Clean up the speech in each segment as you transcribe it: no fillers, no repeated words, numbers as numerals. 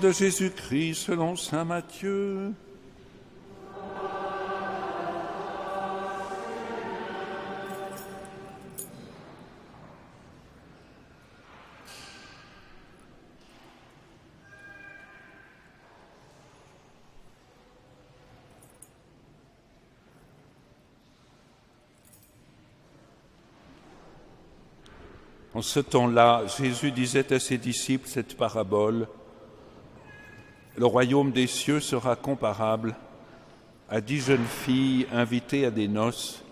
De Jésus-Christ selon saint Matthieu. En ce temps-là, Jésus disait à ses disciples cette parabole: le royaume des cieux sera comparable à 10 jeunes filles invitées à des noces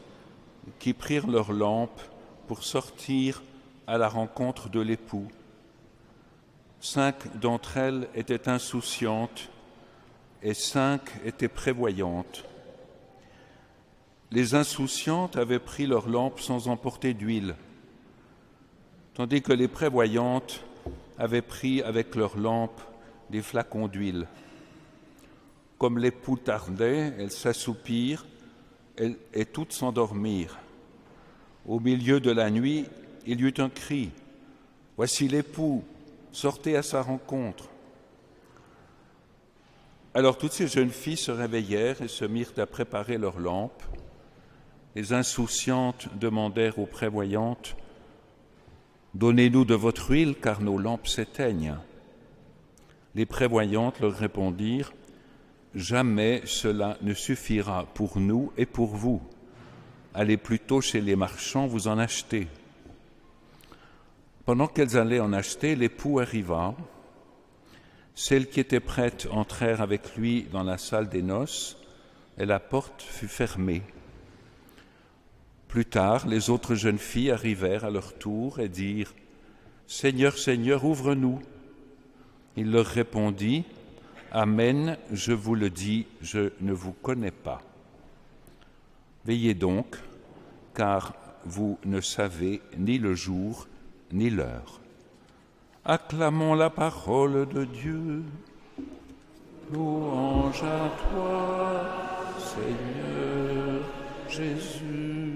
qui prirent leurs lampes pour sortir à la rencontre de l'époux. 5 d'entre elles étaient insouciantes et 5 étaient prévoyantes. Les insouciantes avaient pris leurs lampes sans emporter d'huile, tandis que les prévoyantes avaient pris avec leurs lampes des flacons d'huile. Comme l'époux tardait, elles s'assoupirent et toutes s'endormirent. Au milieu de la nuit, il y eut un cri: « Voici l'époux, sortez à sa rencontre !» Alors toutes ces jeunes filles se réveillèrent et se mirent à préparer leurs lampes. Les insouciantes demandèrent aux prévoyantes: « Donnez-nous de votre huile, car nos lampes s'éteignent. » Les prévoyantes leur répondirent: « Jamais cela ne suffira pour nous et pour vous. Allez plutôt chez les marchands vous en acheter. » Pendant qu'elles allaient en acheter, l'époux arriva. Celles qui étaient prêtes entrèrent avec lui dans la salle des noces, et la porte fut fermée. Plus tard, les autres jeunes filles arrivèrent à leur tour et dirent: « Seigneur, Seigneur, ouvre-nous. » Il leur répondit: « Amen, je vous le dis, je ne vous connais pas. Veillez donc, car vous ne savez ni le jour ni l'heure. » Acclamons la parole de Dieu. Louange à toi, Seigneur Jésus.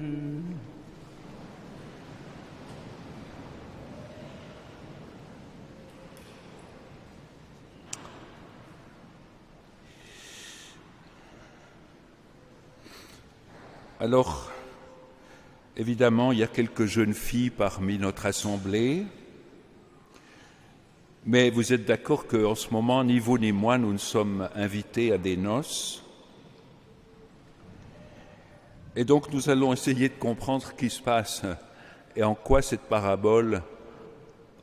Alors, évidemment, il y a quelques jeunes filles parmi notre assemblée, mais vous êtes d'accord qu'en ce moment, ni vous ni moi, nous ne sommes invités à des noces. Et donc, nous allons essayer de comprendre ce qui se passe et en quoi cette parabole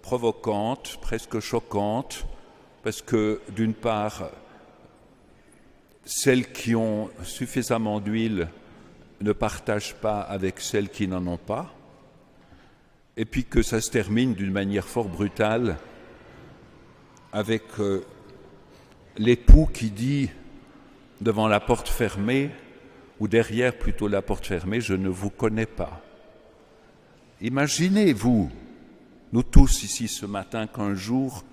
provocante, presque choquante, parce que, d'une part, celles qui ont suffisamment d'huile ne partagent pas avec celles qui n'en ont pas, et puis que ça se termine d'une manière fort brutale avec l'époux qui dit devant la porte fermée, ou derrière plutôt la porte fermée: « Je ne vous connais pas. » Imaginez-vous, nous tous ici ce matin, qu'un jour,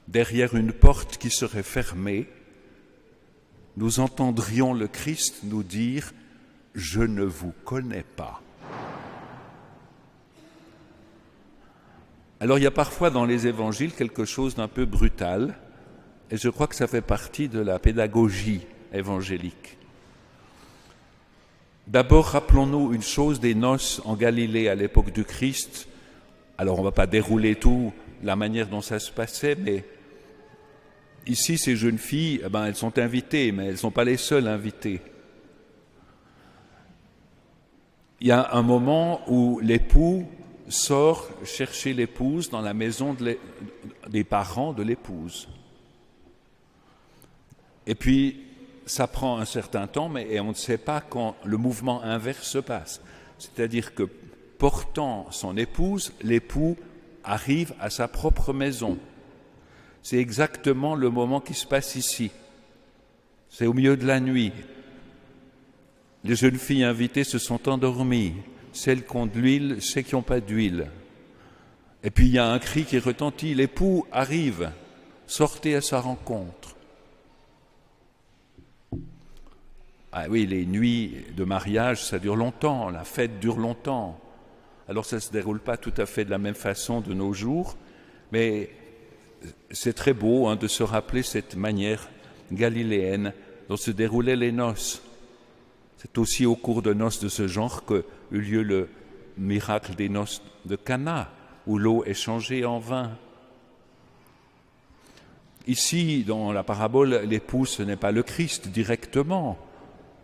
derrière une porte qui serait fermée, nous entendrions le Christ nous dire: « Je ne vous connais pas. » Alors il y a parfois dans les évangiles quelque chose d'un peu brutal, et je crois que ça fait partie de la pédagogie évangélique. D'abord, rappelons-nous une chose des noces en Galilée à l'époque du Christ. Alors on ne va pas dérouler tout la manière dont ça se passait, mais ici ces jeunes filles, elles sont invitées, mais elles ne sont pas les seules invitées. Il y a un moment où l'époux sort chercher l'épouse dans la maison des parents de l'épouse. Et puis, ça prend un certain temps, et on ne sait pas quand le mouvement inverse se passe. C'est-à-dire que, portant son épouse, l'époux arrive à sa propre maison. C'est exactement le moment qui se passe ici. C'est au milieu de la nuit. Les jeunes filles invitées se sont endormies. Celles qui ont de l'huile, celles qui n'ont pas d'huile. Et puis il y a un cri qui retentit: « L'époux arrive, sortez à sa rencontre. » Ah oui, les nuits de mariage, ça dure longtemps, la fête dure longtemps. Alors ça ne se déroule pas tout à fait de la même façon de nos jours, mais c'est très beau de se rappeler cette manière galiléenne dont se déroulaient les noces. C'est aussi au cours de noces de ce genre qu'a eu lieu le miracle des noces de Cana, où l'eau est changée en vin. Ici, dans la parabole, l'époux, ce n'est pas le Christ directement,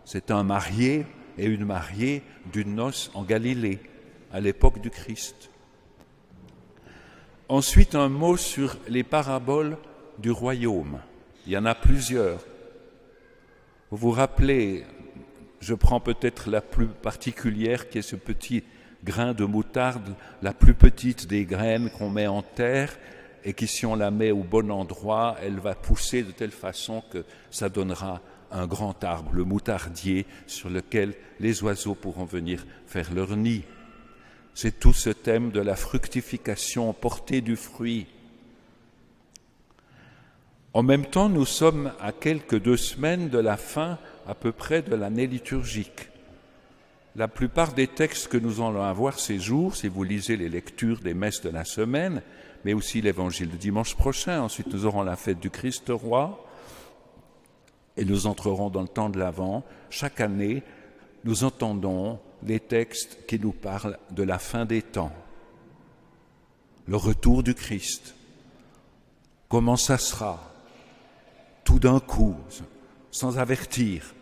c'est un marié et une mariée d'une noce en Galilée, à l'époque du Christ. Ensuite, un mot sur les paraboles du royaume. Il y en a plusieurs. Vous vous rappelez, je prends peut-être la plus particulière, qui est ce petit grain de moutarde, la plus petite des graines qu'on met en terre, et qui, si on la met au bon endroit, elle va pousser de telle façon que ça donnera un grand arbre, le moutardier, sur lequel les oiseaux pourront venir faire leur nid. C'est tout ce thème de la fructification, portée du fruit. En même temps, nous sommes à quelques 2 semaines de la fin à peu près de l'année liturgique. La plupart des textes que nous allons avoir ces jours, si vous lisez les lectures des messes de la semaine, mais aussi l'évangile de dimanche prochain, ensuite nous aurons la fête du Christ roi, et nous entrerons dans le temps de l'Avent. Chaque année, nous entendons les textes qui nous parlent de la fin des temps, le retour du Christ, comment ça sera, tout d'un coup, sans avertir,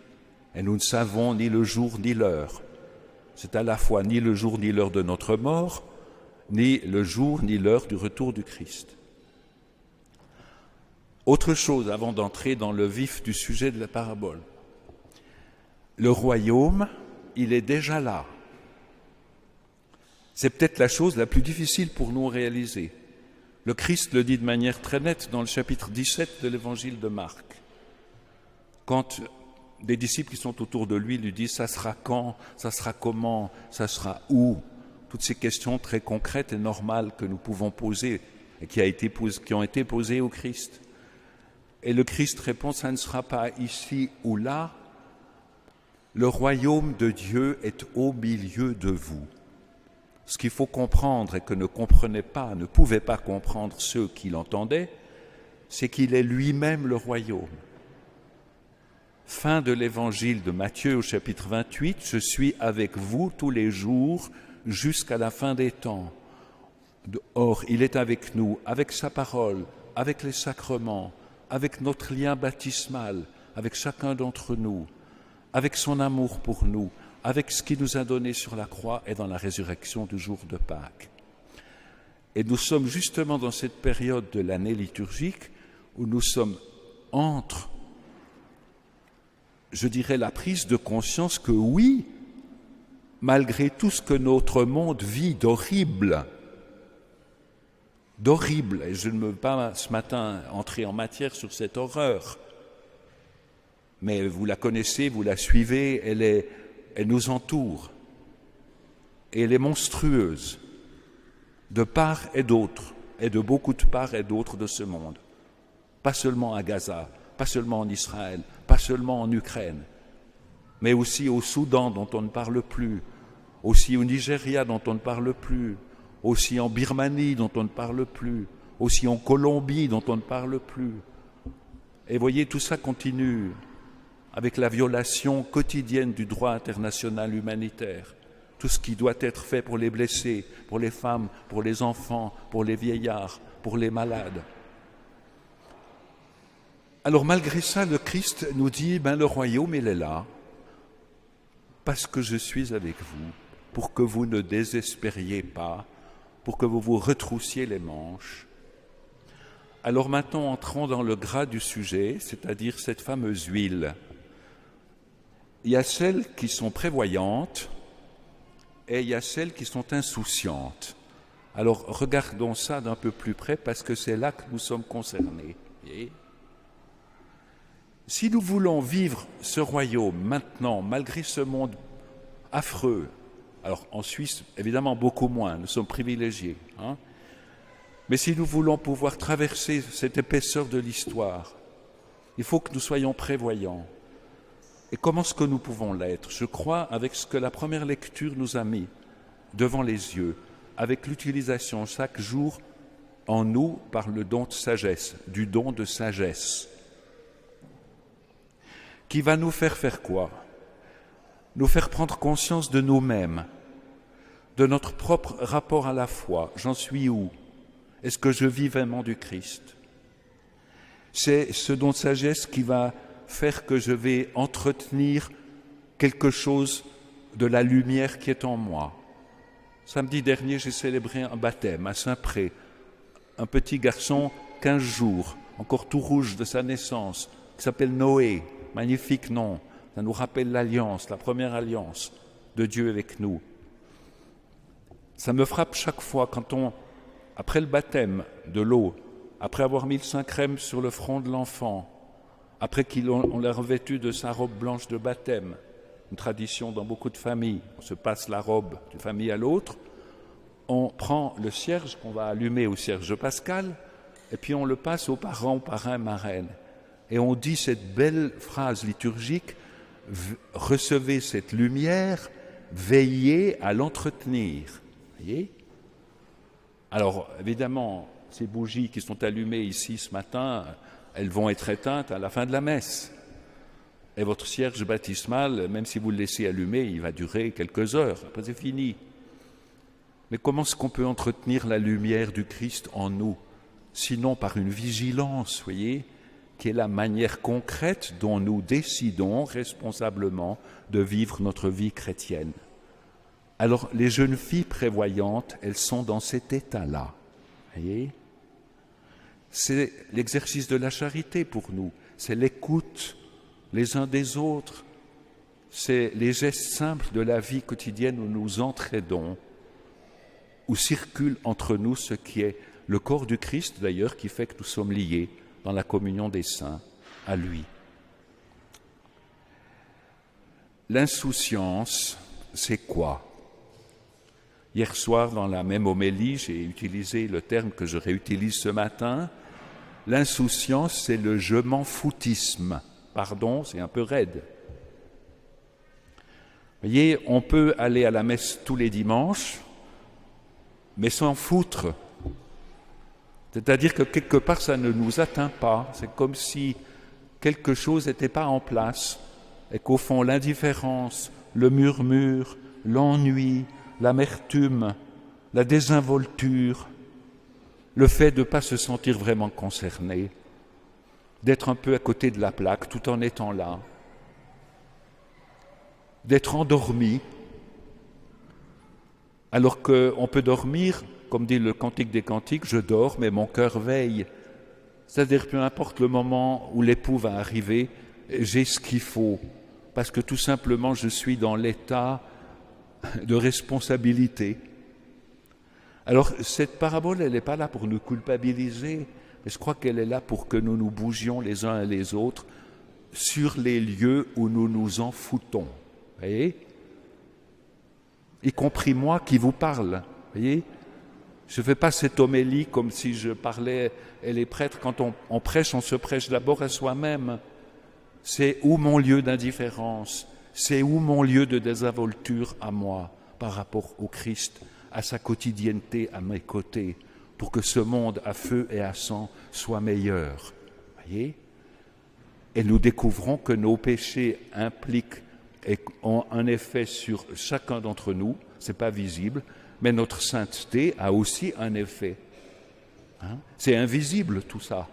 et nous ne savons ni le jour ni l'heure. C'est à la fois ni le jour ni l'heure de notre mort, ni le jour ni l'heure du retour du Christ. Autre chose avant d'entrer dans le vif du sujet de la parabole. Le royaume, il est déjà là. C'est peut-être la chose la plus difficile pour nous à réaliser. Le Christ le dit de manière très nette dans le chapitre 17 de l'évangile de Marc. Quand des disciples qui sont autour de lui lui disent « ça sera quand, ça sera comment, ça sera où ?» Toutes ces questions très concrètes et normales que nous pouvons poser et qui ont été posées au Christ. Et le Christ répond « ça ne sera pas ici ou là, le royaume de Dieu est au milieu de vous. » Ce qu'il faut comprendre et que ne pouvaient pas comprendre ceux qui l'entendaient, c'est qu'il est lui-même le royaume. Fin de l'évangile de Matthieu au chapitre 28, « Je suis avec vous tous les jours jusqu'à la fin des temps. » Or, il est avec nous, avec sa parole, avec les sacrements, avec notre lien baptismal, avec chacun d'entre nous, avec son amour pour nous, avec ce qu'il nous a donné sur la croix et dans la résurrection du jour de Pâques. Et nous sommes justement dans cette période de l'année liturgique où nous sommes entre, je dirais, la prise de conscience que oui, malgré tout ce que notre monde vit d'horrible, et je ne veux pas ce matin entrer en matière sur cette horreur, mais vous la connaissez, vous la suivez, elle nous entoure, et elle est monstrueuse, de part et d'autre, et de beaucoup de parts et d'autres de ce monde. Pas seulement à Gaza, pas seulement en Israël, pas seulement en Ukraine, mais aussi au Soudan dont on ne parle plus, aussi au Nigeria dont on ne parle plus, aussi en Birmanie dont on ne parle plus, aussi en Colombie dont on ne parle plus. Et voyez, tout ça continue avec la violation quotidienne du droit international humanitaire, tout ce qui doit être fait pour les blessés, pour les femmes, pour les enfants, pour les vieillards, pour les malades. Alors malgré ça, le Christ nous dit, le royaume, il est là, parce que je suis avec vous, pour que vous ne désespériez pas, pour que vous vous retroussiez les manches. Alors maintenant, entrons dans le gras du sujet, c'est-à-dire cette fameuse huile. Il y a celles qui sont prévoyantes et il y a celles qui sont insouciantes. Alors regardons ça d'un peu plus près parce que c'est là que nous sommes concernés. Et si nous voulons vivre ce royaume maintenant, malgré ce monde affreux, alors en Suisse, évidemment, beaucoup moins, nous sommes privilégiés, mais si nous voulons pouvoir traverser cette épaisseur de l'histoire, il faut que nous soyons prévoyants. Et comment est-ce que nous pouvons l'être? Je crois avec ce que la première lecture nous a mis devant les yeux, avec l'utilisation chaque jour en nous par le don de sagesse, du don de sagesse, qui va nous faire quoi? Nous faire prendre conscience de nous-mêmes, de notre propre rapport à la foi. J'en suis où? Est-ce que je vis vraiment du Christ? C'est ce don de sagesse qui va faire que je vais entretenir quelque chose de la lumière qui est en moi. Samedi dernier, j'ai célébré un baptême à Saint-Pré. Un petit garçon, 15 jours, encore tout rouge de sa naissance, qui s'appelle Noé. Magnifique nom. Ça nous rappelle l'alliance, la première alliance de Dieu avec nous. Ça me frappe chaque fois quand après le baptême de l'eau, après avoir mis le Saint Crème sur le front de l'enfant, après qu'on l'a revêtu de sa robe blanche de baptême, une tradition dans beaucoup de familles, on se passe la robe d'une famille à l'autre, on prend le cierge qu'on va allumer au cierge pascal, et puis on le passe aux parents, parrains, marraines. Et on dit cette belle phrase liturgique, recevez cette lumière, veillez à l'entretenir. Voyez ? Alors, évidemment, ces bougies qui sont allumées ici ce matin, elles vont être éteintes à la fin de la messe. Et votre cierge baptismal, même si vous le laissez allumer, il va durer quelques heures, après c'est fini. Mais comment est-ce qu'on peut entretenir la lumière du Christ en nous? Sinon par une vigilance, voyez, qui est la manière concrète dont nous décidons responsablement de vivre notre vie chrétienne. Alors, les jeunes filles prévoyantes, elles sont dans cet état-là. Voyez ? C'est l'exercice de la charité pour nous, c'est l'écoute les uns des autres, c'est les gestes simples de la vie quotidienne où nous entraidons, où circule entre nous ce qui est le corps du Christ d'ailleurs, qui fait que nous sommes liés dans la communion des saints à lui. L'insouciance, c'est quoi? Hier soir, dans la même homélie, j'ai utilisé le terme que je réutilise ce matin. L'insouciance, c'est le je m'en foutisme. Pardon, c'est un peu raide. Vous voyez, on peut aller à la messe tous les dimanches, mais s'en foutre. C'est-à-dire que quelque part, ça ne nous atteint pas. C'est comme si quelque chose n'était pas en place et qu'au fond, l'indifférence, le murmure, l'ennui, l'amertume, la désinvolture, le fait de ne pas se sentir vraiment concerné, d'être un peu à côté de la plaque tout en étant là, d'être endormi, alors qu'on peut dormir, comme dit le Cantique des Cantiques, je dors mais mon cœur veille. C'est-à-dire peu importe le moment où l'époux va arriver, j'ai ce qu'il faut, parce que tout simplement je suis dans l'état de responsabilité. Alors cette parabole, elle n'est pas là pour nous culpabiliser, mais je crois qu'elle est là pour que nous nous bougions les uns et les autres sur les lieux où nous nous en foutons. Vous voyez ? Y compris moi qui vous parle. Vous voyez ? Je ne fais pas cette homélie comme si je parlais, et les prêtres, quand on prêche, on se prêche d'abord à soi-même. C'est où mon lieu d'indifférence? C'est où mon lieu de désinvolture à moi par rapport au Christ, à sa quotidienneté à mes côtés, pour que ce monde à feu et à sang soit meilleur. Voyez ? Et nous découvrons que nos péchés impliquent et ont un effet sur chacun d'entre nous, ce n'est pas visible, mais notre sainteté a aussi un effet. C'est invisible tout ça,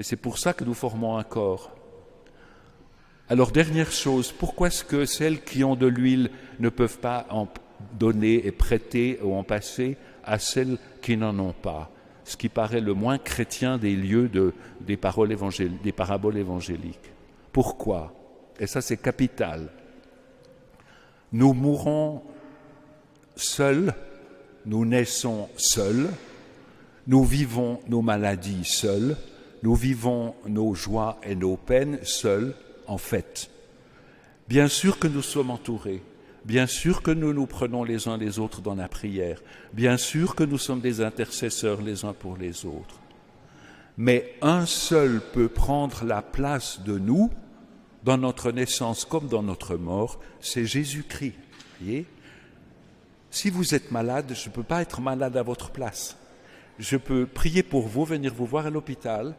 et c'est pour ça que nous formons un corps. Alors dernière chose, pourquoi est-ce que celles qui ont de l'huile ne peuvent pas en donner et prêter ou en passer à celles qui n'en ont pas? Ce qui paraît le moins chrétien des lieux des paraboles évangéliques. Pourquoi? Et ça c'est capital. Nous mourons seuls, nous naissons seuls, nous vivons nos maladies seuls, nous vivons nos joies et nos peines seuls, en fait. Bien sûr que nous sommes entourés, bien sûr que nous nous prenons les uns les autres dans la prière, bien sûr que nous sommes des intercesseurs les uns pour les autres. Mais un seul peut prendre la place de nous, dans notre naissance comme dans notre mort, c'est Jésus-Christ. Voyez ? Si vous êtes malade, je ne peux pas être malade à votre place. je peux prier pour vous, venir vous voir à l'hôpital,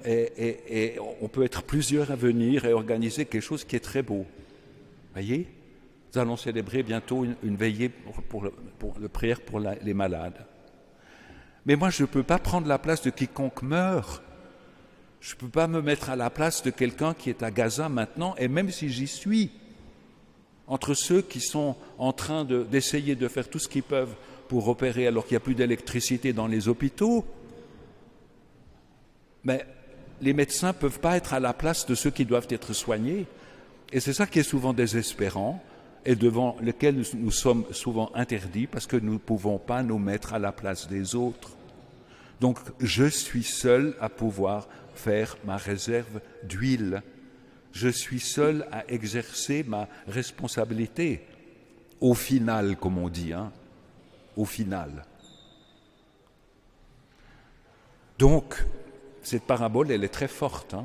et on peut être plusieurs à venir et organiser quelque chose qui est très beau. Voyez? Nous allons célébrer bientôt une veillée pour la prière pour les malades. Mais moi, je ne peux pas prendre la place de quiconque meurt. Je ne peux pas me mettre à la place de quelqu'un qui est à Gaza maintenant, et même si j'y suis, entre ceux qui sont en train d'essayer de faire tout ce qu'ils peuvent pour opérer alors qu'il n'y a plus d'électricité dans les hôpitaux, mais les médecins ne peuvent pas être à la place de ceux qui doivent être soignés. Et c'est ça qui est souvent désespérant et devant lequel nous sommes souvent interdits parce que nous ne pouvons pas nous mettre à la place des autres. Donc je suis seul à pouvoir faire ma réserve d'huile. Je suis seul à exercer ma responsabilité. Au final, comme on dit, au final. Donc, cette parabole, elle est très forte.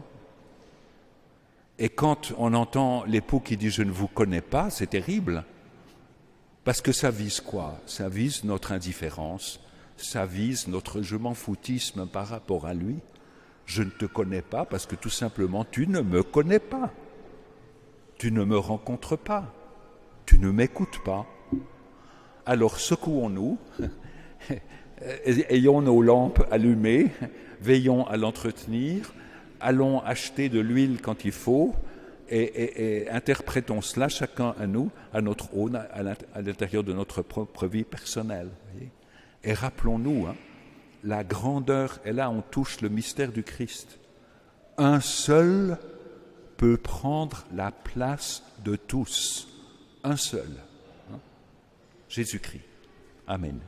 Et quand on entend l'époux qui dit « je ne vous connais pas », c'est terrible. Parce que ça vise quoi? Ça vise notre indifférence, ça vise notre « je m'en foutisme » par rapport à lui. Je ne te connais pas parce que tout simplement tu ne me connais pas. Tu ne me rencontres pas. Tu ne m'écoutes pas. Alors secouons-nous, ayons nos lampes allumées, veillons à l'entretenir, allons acheter de l'huile quand il faut et interprétons cela chacun à nous, à notre aune, à l'intérieur de notre propre vie personnelle. Voyez. Et rappelons-nous, la grandeur, et là on touche le mystère du Christ. Un seul peut prendre la place de tous. Un seul. Jésus-Christ. Amen.